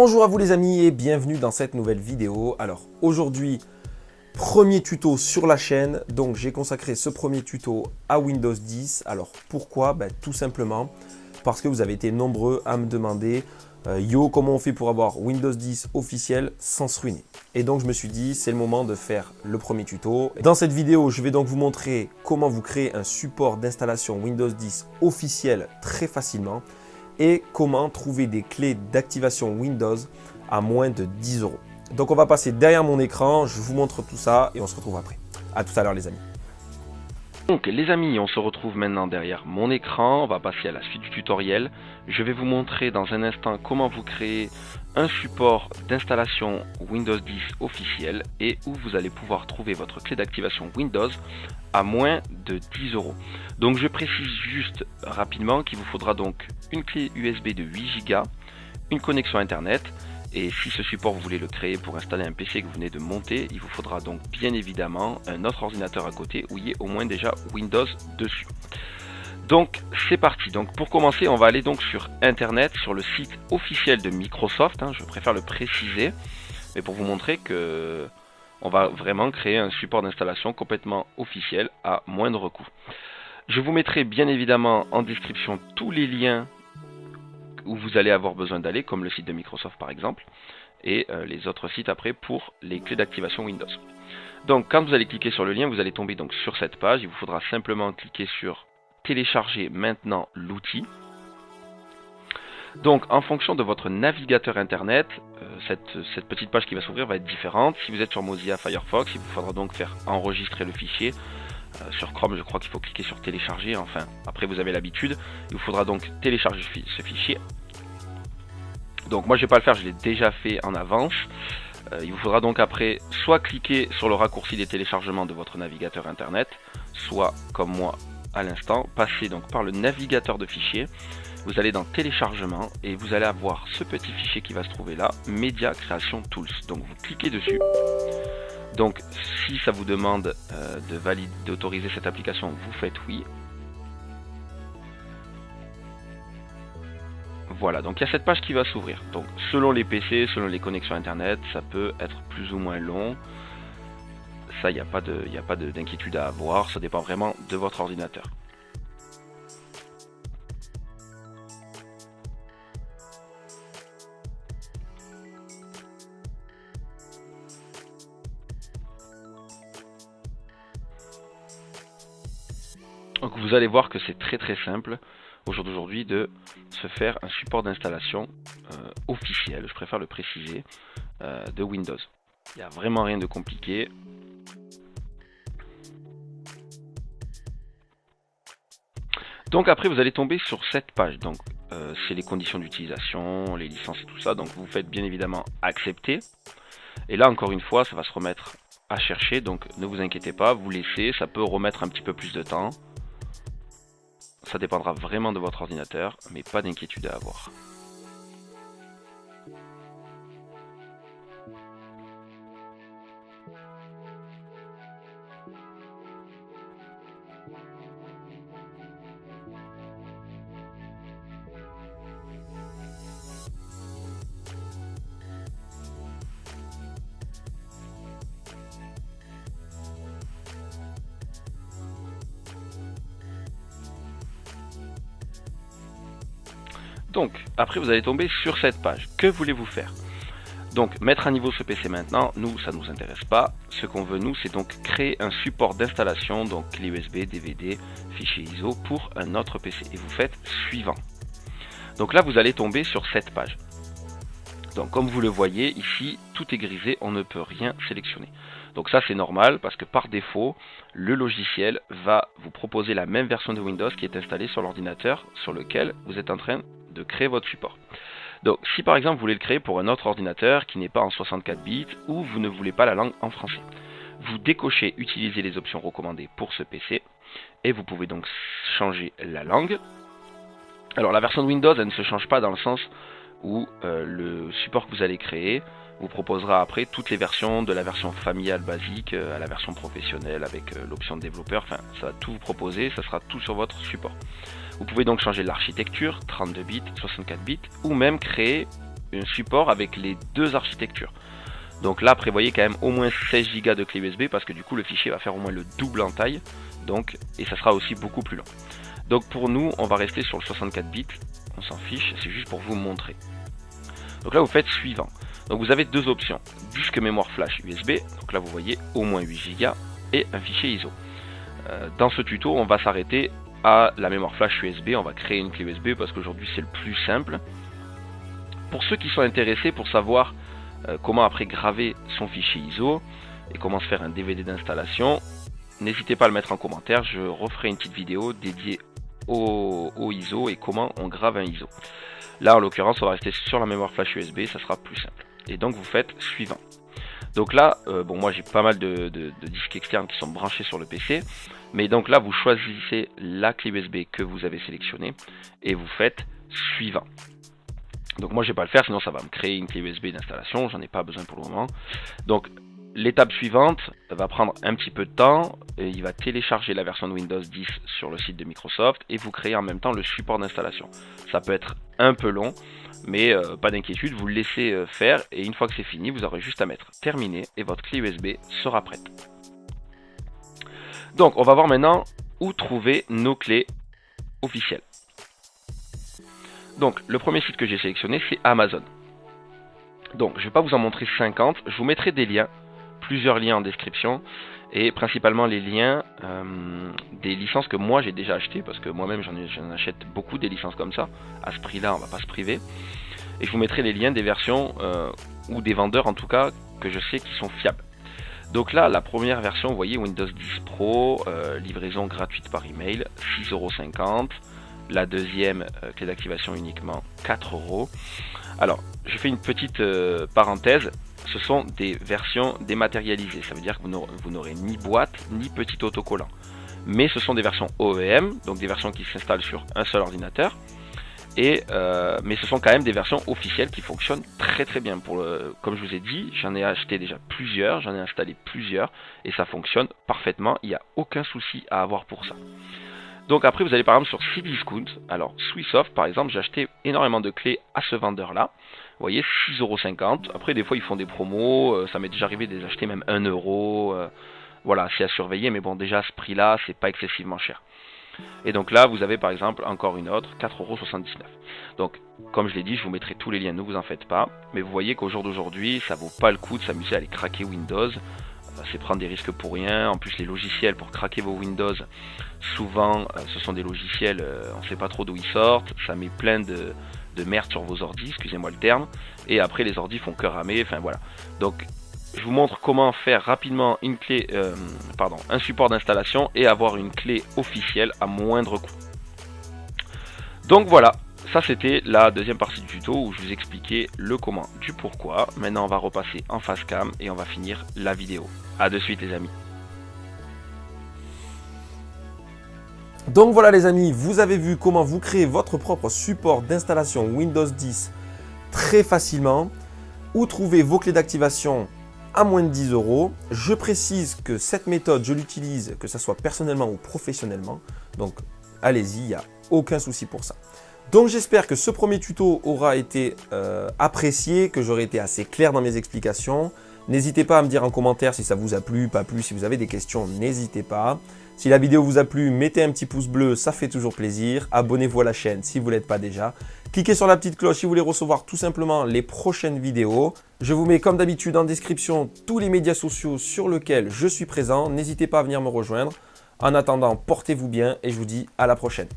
Bonjour à vous les amis et bienvenue dans cette nouvelle vidéo. Alors aujourd'hui, premier tuto sur la chaîne. Donc j'ai consacré ce premier tuto à Windows 10. Alors pourquoi? Tout simplement parce que vous avez été nombreux à me demander Yo, comment on fait pour avoir Windows 10 officiel sans se ruiner? Et donc je me suis dit, c'est le moment de faire le premier tuto. Dans cette vidéo, je vais donc vous montrer comment vous créer un support d'installation Windows 10 officiel très facilement et comment trouver des clés d'activation Windows à moins de 10 €. Donc on va passer derrière mon écran, je vous montre tout ça et on se retrouve après. À tout à l'heure les amis. Donc les amis, on se retrouve maintenant derrière mon écran, on va passer à la suite du tutoriel. Je vais vous montrer dans un instant comment vous créer un support d'installation Windows 10 officiel et où vous allez pouvoir trouver votre clé d'activation Windows à moins de 10 €. Donc je précise juste rapidement qu'il vous faudra donc une clé USB de 8 Go, une connexion internet. Et si ce support vous voulez le créer pour installer un PC que vous venez de monter, il vous faudra donc bien évidemment un autre ordinateur à côté où il y ait au moins déjà Windows dessus. Donc c'est parti. Donc pour commencer, on va aller donc sur internet, sur le site officiel de Microsoft, je préfère le préciser, mais pour vous montrer que on va vraiment créer un support d'installation complètement officiel à moindre coût. Je vous mettrai bien évidemment en description tous les liens où vous allez avoir besoin d'aller, comme le site de Microsoft par exemple, et les autres sites après pour les clés d'activation Windows. Donc quand vous allez cliquer sur le lien, vous allez tomber donc sur cette page, il vous faudra simplement cliquer sur télécharger maintenant l'outil. Donc en fonction de votre navigateur internet, cette petite page qui va s'ouvrir va être différente. Si vous êtes sur Mozilla Firefox, il vous faudra donc faire enregistrer le fichier. Sur Chrome, je crois qu'il faut cliquer sur télécharger, enfin, après vous avez l'habitude. Il vous faudra donc télécharger ce fichier. Donc moi je vais pas le faire, je l'ai déjà fait en avance. Il vous faudra donc après soit cliquer sur le raccourci des téléchargements de votre navigateur internet, soit comme moi à l'instant, passer donc par le navigateur de fichiers. Vous allez dans téléchargement et vous allez avoir ce petit fichier qui va se trouver là, Media Creation Tools. Donc vous cliquez dessus. Donc si ça vous demande d'autoriser cette application, vous faites oui. Voilà, donc il y a cette page qui va s'ouvrir. Donc selon les PC, selon les connexions internet, ça peut être plus ou moins long. Ça, il n'y a pas d'inquiétude à avoir, ça dépend vraiment de votre ordinateur. Donc vous allez voir que c'est très simple au jour d'aujourd'hui de se faire un support d'installation officiel, je préfère le préciser, de Windows. Il n'y a vraiment rien de compliqué. Donc après vous allez tomber sur cette page, donc c'est les conditions d'utilisation, les licences et tout ça, donc vous faites bien évidemment accepter. Et là encore une fois ça va se remettre à chercher, donc ne vous inquiétez pas, vous laissez, ça peut remettre un petit peu plus de temps. Ça dépendra vraiment de votre ordinateur, mais pas d'inquiétude à avoir. Donc, après vous allez tomber sur cette page. Que voulez-vous faire? Donc, mettre à niveau ce PC maintenant, nous, ça ne nous intéresse pas. Ce qu'on veut, nous, c'est donc créer un support d'installation, donc clé USB, DVD, fichier ISO pour un autre PC. Et vous faites suivant. Donc là, vous allez tomber sur cette page. Donc, comme vous le voyez, ici, tout est grisé, on ne peut rien sélectionner. Donc ça, c'est normal parce que par défaut, le logiciel va vous proposer la même version de Windows qui est installée sur l'ordinateur sur lequel vous êtes en train de créer votre support. Donc si par exemple vous voulez le créer pour un autre ordinateur qui n'est pas en 64 bits ou vous ne voulez pas la langue en français, vous décochez utiliser les options recommandées pour ce PC et vous pouvez donc changer la langue. Alors la version de Windows elle ne se change pas dans le sens où le support que vous allez créer vous proposera après toutes les versions, de la version familiale basique à la version professionnelle avec l'option de développeur, enfin ça va tout vous proposer, ça sera tout sur votre support. Vous pouvez donc changer l'architecture, 32 bits, 64 bits, ou même créer un support avec les deux architectures. Donc là, prévoyez quand même au moins 16 Go de clé USB parce que du coup, le fichier va faire au moins le double en taille. Donc, et ça sera aussi beaucoup plus long. Donc pour nous, on va rester sur le 64 bits. On s'en fiche, c'est juste pour vous montrer. Donc là, vous faites suivant. Donc vous avez deux options. Disque mémoire flash USB. Donc là, vous voyez au moins 8 Go et un fichier ISO. Dans ce tuto, on va s'arrêter à la mémoire flash USB. On va créer une clé USB parce qu'aujourd'hui, c'est le plus simple. Pour ceux qui sont intéressés pour savoir comment après graver son fichier ISO et comment se faire un DVD d'installation, n'hésitez pas à le mettre en commentaire, je referai une petite vidéo dédiée au ISO et comment on grave un ISO. Là en l'occurrence on va rester sur la mémoire flash USB, ça sera plus simple. Et donc vous faites suivant. Donc là, bon moi j'ai pas mal de disques externes qui sont branchés sur le PC, mais donc là vous choisissez la clé USB que vous avez sélectionnée et vous faites suivant. Donc moi je vais pas le faire, sinon ça va me créer une clé USB d'installation, j'en ai pas besoin pour le moment. Donc l'étape suivante va prendre un petit peu de temps, et il va télécharger la version de Windows 10 sur le site de Microsoft et vous créer en même temps le support d'installation. Ça peut être un peu long, mais pas d'inquiétude, vous le laissez faire et une fois que c'est fini, vous aurez juste à mettre terminé et votre clé USB sera prête. Donc on va voir maintenant où trouver nos clés officielles. Donc le premier site que j'ai sélectionné c'est Amazon. Donc je ne vais pas vous en montrer 50, je vous mettrai des liens, plusieurs liens en description et principalement les liens des licences que moi j'ai déjà achetées parce que moi-même j'en achète beaucoup des licences comme ça. À ce prix là on va pas se priver. Et je vous mettrai les liens des versions ou des vendeurs en tout cas que je sais qui sont fiables. Donc là la première version vous voyez Windows 10 Pro, livraison gratuite par email, 6,50 €. La deuxième clé d'activation uniquement 4 €. Alors je fais une petite parenthèse, ce sont des versions dématérialisées, ça veut dire que vous n'aurez ni boîte ni petit autocollant. Mais ce sont des versions OEM, donc des versions qui s'installent sur un seul ordinateur. Mais ce sont quand même des versions officielles qui fonctionnent très très bien. Comme je vous ai dit, j'en ai acheté déjà plusieurs, j'en ai installé plusieurs et ça fonctionne parfaitement, il n'y a aucun souci à avoir pour ça. Donc après vous allez par exemple sur Cdiscount, alors Swissoft par exemple, j'ai acheté énormément de clés à ce vendeur là, vous voyez 6,50 €, après des fois ils font des promos, ça m'est déjà arrivé de les acheter même 1 €, voilà c'est à surveiller, mais bon déjà à ce prix là c'est pas excessivement cher. Et donc là vous avez par exemple encore une autre, 4,79 €. Donc comme je l'ai dit, je vous mettrai tous les liens, ne vous en faites pas, mais vous voyez qu'au jour d'aujourd'hui ça vaut pas le coup de s'amuser à aller craquer Windows. C'est prendre des risques pour rien. En plus les logiciels pour craquer vos Windows, souvent ce sont des logiciels, on ne sait pas trop d'où ils sortent, ça met plein de merde sur vos ordis, excusez-moi le terme, et après les ordis font que ramer, enfin voilà. Donc je vous montre comment faire rapidement une clé, un support d'installation et avoir une clé officielle à moindre coût. Donc voilà. Ça c'était la deuxième partie du tuto où je vous expliquais le comment du pourquoi. Maintenant on va repasser en face cam et on va finir la vidéo. A de suite les amis. Donc voilà les amis, vous avez vu comment vous créez votre propre support d'installation Windows 10 très facilement. Où trouver vos clés d'activation à moins de 10 €. Je précise que cette méthode je l'utilise que ce soit personnellement ou professionnellement. Donc allez-y, il n'y a aucun souci pour ça. Donc j'espère que ce premier tuto aura été apprécié, que j'aurai été assez clair dans mes explications. N'hésitez pas à me dire en commentaire si ça vous a plu, pas plu. Si vous avez des questions, n'hésitez pas. Si la vidéo vous a plu, mettez un petit pouce bleu, ça fait toujours plaisir. Abonnez-vous à la chaîne si vous ne l'êtes pas déjà. Cliquez sur la petite cloche si vous voulez recevoir tout simplement les prochaines vidéos. Je vous mets comme d'habitude en description tous les médias sociaux sur lesquels je suis présent. N'hésitez pas à venir me rejoindre. En attendant, portez-vous bien et je vous dis à la prochaine.